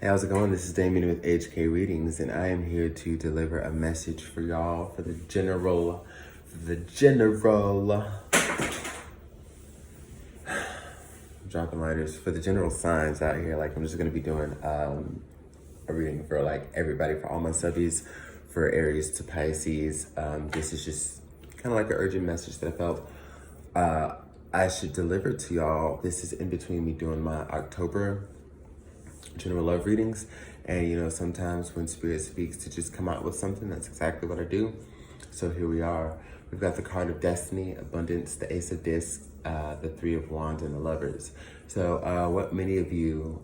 Hey, how's it going? This is Damien with HK Readings, and I am here to deliver a message for y'all, for the general, dropping lighters, for the general signs out here. Like, I'm just gonna be doing a reading for like everybody, for all my subbies, for Aries to Pisces. This is just kind of like an urgent message that I felt I should deliver to y'all. This is in between me doing my October general love readings, and sometimes when spirit speaks to just come out with something, that's exactly what I do. So here we are. We've got the card of destiny, abundance, the ace of discs, the three of wands, and the lovers. So what many of you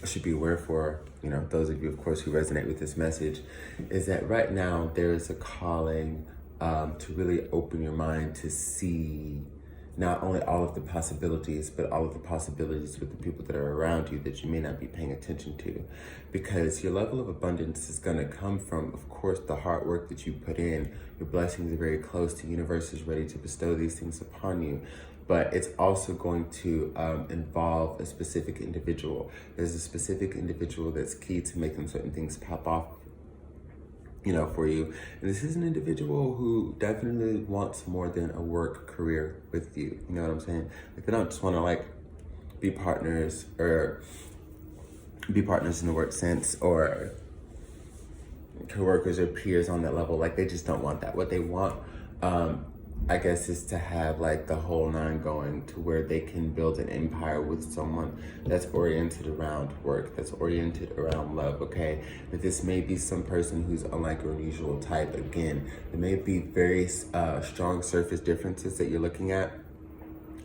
should be aware for, those of you, of course, who resonate with this message, is that right now there is a calling to really open your mind to see not only all of the possibilities, but all of the possibilities with the people that are around you that you may not be paying attention to. Because your level of abundance is gonna come from, of course, the hard work that you put in. Your blessings are very close. The universe is ready to bestow these things upon you. But it's also going to involve a specific individual. There's a specific individual that's key to making certain things pop off, for you. And this is an individual who definitely wants more than a work career with you. You know what I'm saying? Like, they don't just want to be partners, or be partners in the work sense, or co-workers or peers on that level. Like, they just don't want that. What they want, I guess, is to have the whole nine going, to where they can build an empire with someone that's oriented around work, that's oriented around love, okay? But this may be some person who's unlike your usual type. Again, there may be very strong surface differences that you're looking at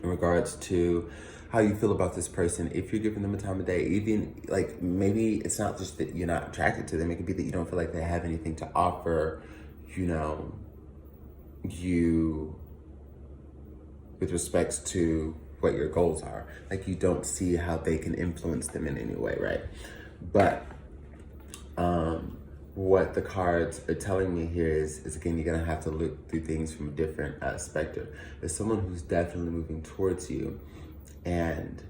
in regards to how you feel about this person. If you're giving them a time of day, even maybe it's not just that you're not attracted to them, it could be that you don't feel like they have anything to offer, you with respects to what your goals are. Like, you don't see how they can influence them in any way, right? But what the cards are telling me here is again, you're gonna have to look through things from a different perspective. There's someone who's definitely moving towards you, and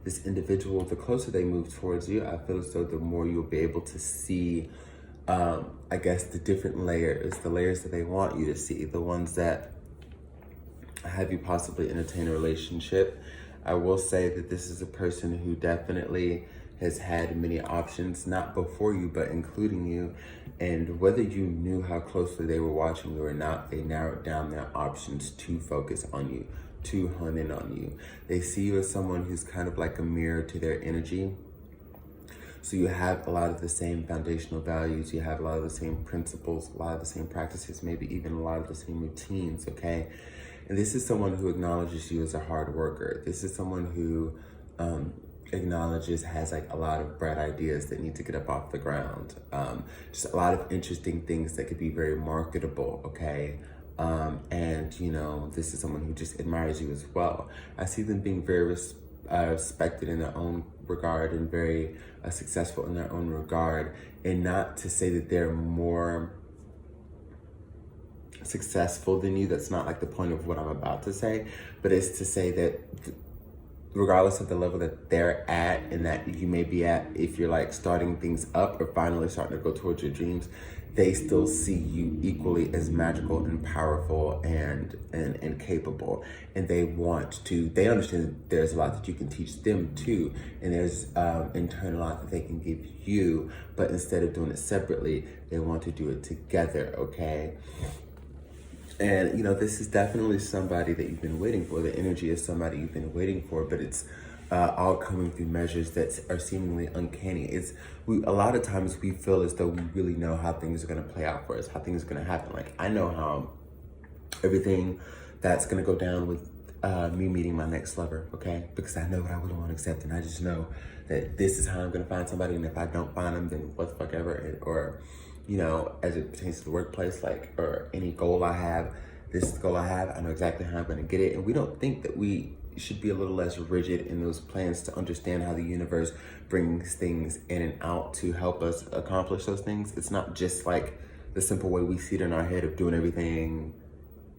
this individual, the closer they move towards you, I feel as though the more you'll be able to see I guess the different layers, the layers that they want you to see, the ones that have you possibly entertain a relationship. I will say that this is a person who definitely has had many options, not before you, but including you. And whether you knew how closely they were watching you or not, they narrowed down their options to focus on you, to hone in on you. They see you as someone who's kind of like a mirror to their energy. So you have a lot of the same foundational values, you have a lot of the same principles, a lot of the same practices, maybe even a lot of the same routines, okay? And this is someone who acknowledges you as a hard worker. This is someone who has a lot of bright ideas that need to get up off the ground. Just a lot of interesting things that could be very marketable, okay? And this is someone who just admires you as well. I see them being very respected in their own regard, and very successful in their own regard. And not to say that they're more successful than you, that's not the point of what I'm about to say, but it's to say that regardless of the level that they're at and that you may be at, if you're starting things up or finally starting to go towards your dreams, they still see you equally as magical and powerful and capable. And they understand that there's a lot that you can teach them too. And there's in turn a lot that they can give you, but instead of doing it separately, they want to do it together, okay? And, this is definitely somebody that you've been waiting for. The energy is somebody you've been waiting for, but it's all coming through measures that are seemingly uncanny. A lot of times we feel as though we really know how things are going to play out for us, how things are going to happen. I know how everything that's going to go down with me meeting my next lover, okay? Because I know what I really want to accept, and I just know that this is how I'm going to find somebody, and if I don't find them, then what the fuck ever. Or as it pertains to the workplace, or any goal I have, this is the goal I have, I know exactly how I'm going to get it. And we don't think that we should be a little less rigid in those plans, to understand how the universe brings things in and out to help us accomplish those things. It's not just the simple way we see it in our head of doing everything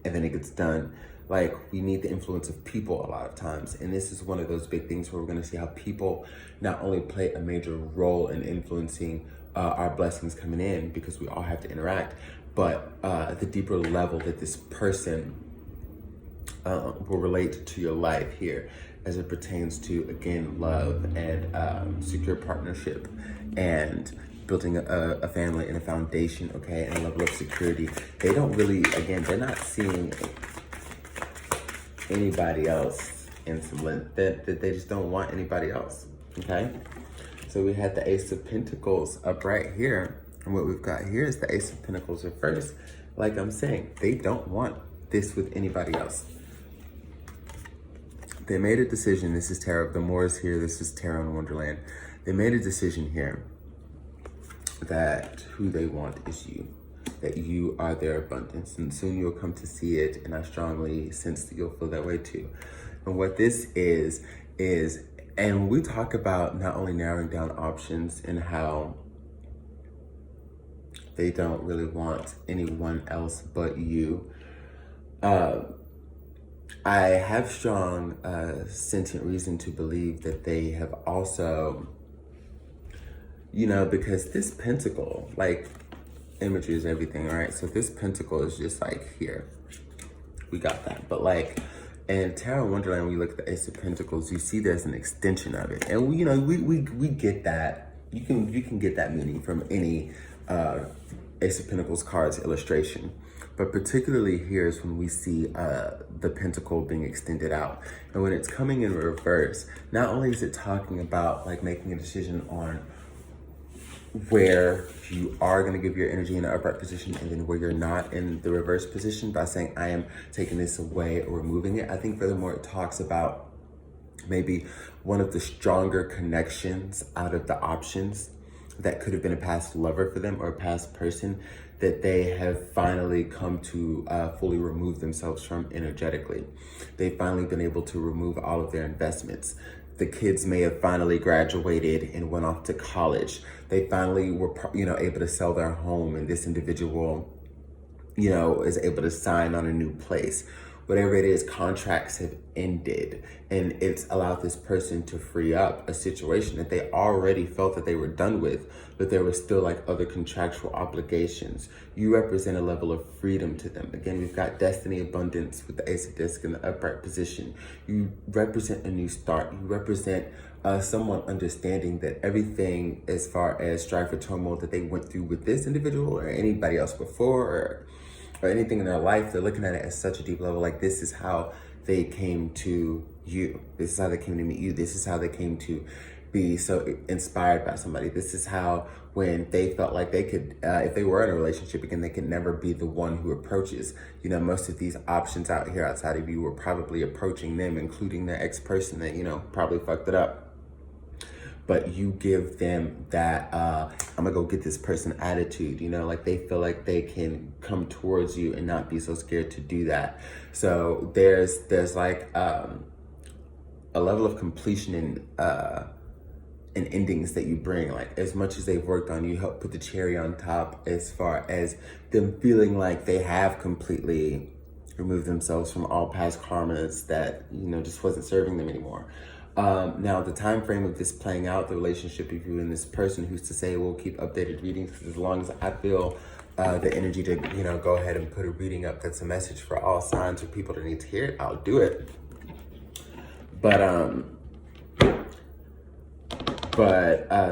and then it gets done. Like, we need the influence of people a lot of times. And this is one of those big things where we're going to see how people not only play a major role in influencing our blessings coming in, because we all have to interact, but the deeper level that this person will relate to your life here as it pertains to, again, love and secure partnership and building a family and a foundation, okay, and a level of security. They don't really, again, they're not seeing anybody else in some length, that they just don't want anybody else, okay? So we had the Ace of Pentacles up right here, and what we've got here is the Ace of Pentacles reversed. Like I'm saying, they don't want this with anybody else. They made a decision. This is Tarot. The Moors here. This is Tarot in Wonderland. They made a decision here that who they want is you, that you are their abundance, and soon you'll come to see it, and I strongly sense that you'll feel that way too. And what this is, and when we talk about not only narrowing down options and how they don't really want anyone else but you, I have strong sentient reason to believe that they have also, you know, because this pentacle, like, imagery is everything, right? So this pentacle is just like here. We got that. But like in Tarot Wonderland, when you look at the Ace of Pentacles, you see there's an extension of it. And we, you know, we get that. You can get that meaning from any Ace of Pentacles cards illustration. But particularly here is when we see the pentacle being extended out. And when it's coming in reverse, not only is it talking about like making a decision on where you are going to give your energy in an upright position and then where you're not in the reverse position by saying, I am taking this away or removing it. I think furthermore, it talks about maybe one of the stronger connections out of the options that could have been a past lover for them or a past person that they have finally come to fully remove themselves from energetically. They've finally been able to remove all of their investments. The kids may have finally graduated and went off to college. They finally were, you know, able to sell their home, and this individual, you know, is able to sign on a new place. Whatever it is, contracts have ended, and it's allowed this person to free up a situation that they already felt that they were done with, but there was still like other contractual obligations. You represent a level of freedom to them. Again, we've got destiny, abundance with the Ace of Discs in the upright position. You represent a new start. You represent someone understanding that everything as far as strife or turmoil that they went through with this individual or anybody else before, or anything in their life, they're looking at it at such a deep level. Like, this is how they came to you. This is how they came to meet you. This is how they came to be so inspired by somebody. This is how, when they felt like they could, if they were in a relationship again, they could never be the one who approaches. You know, most of these options out here outside of you were probably approaching them, including their ex-person that, you know, probably fucked it up. But you give them that, I'm gonna go get this person attitude, you know, like they feel like they can come towards you and not be so scared to do that. So there's like a level of completion and endings that you bring. Like, as much as they've worked on you, help put the cherry on top as far as them feeling like they have completely removed themselves from all past karmas that, you know, just wasn't serving them anymore. Now, the time frame of this playing out, the relationship of you and this person, who's to say we'll keep updated readings, because as long as I feel the energy to, you know, go ahead and put a reading up that's a message for all signs or people that need to hear it, I'll do it. But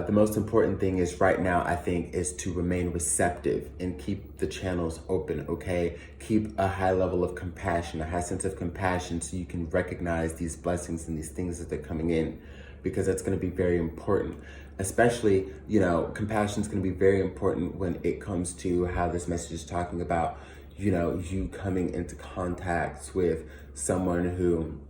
the most important thing is right now, I think, is to remain receptive and keep the channels open, okay? Keep a high level of compassion, a high sense of compassion, so you can recognize these blessings and these things that they're coming in, because that's going to be very important. Especially, you know, compassion is going to be very important when it comes to how this message is talking about, you know, you coming into contact with someone who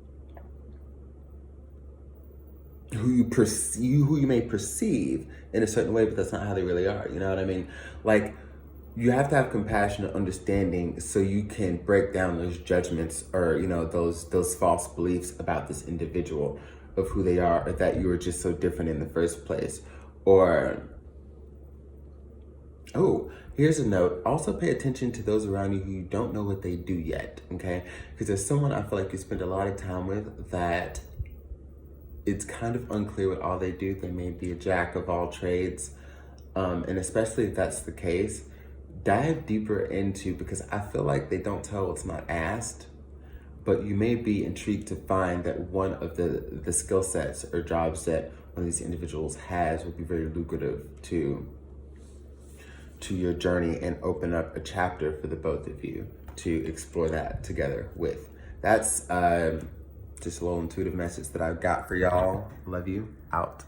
you may perceive in a certain way, but that's not how they really are. You know what I mean? Like, you have to have compassion and understanding so you can break down those judgments or, you know, those false beliefs about this individual of who they are, or that you were just so different in the first place. Or, oh, Here's a note. Also pay attention to those around you who don't know what they do yet, okay? Because there's someone I feel like you spend a lot of time with that it's kind of unclear what all they do. They may be a jack of all trades. And especially if that's the case, dive deeper into, because I feel like they don't tell what's not asked, but you may be intrigued to find that one of the skill sets or jobs that one of these individuals has would be very lucrative to your journey and open up a chapter for the both of you to explore that together with. That's just a little intuitive message that I've got for y'all. Love you. Out.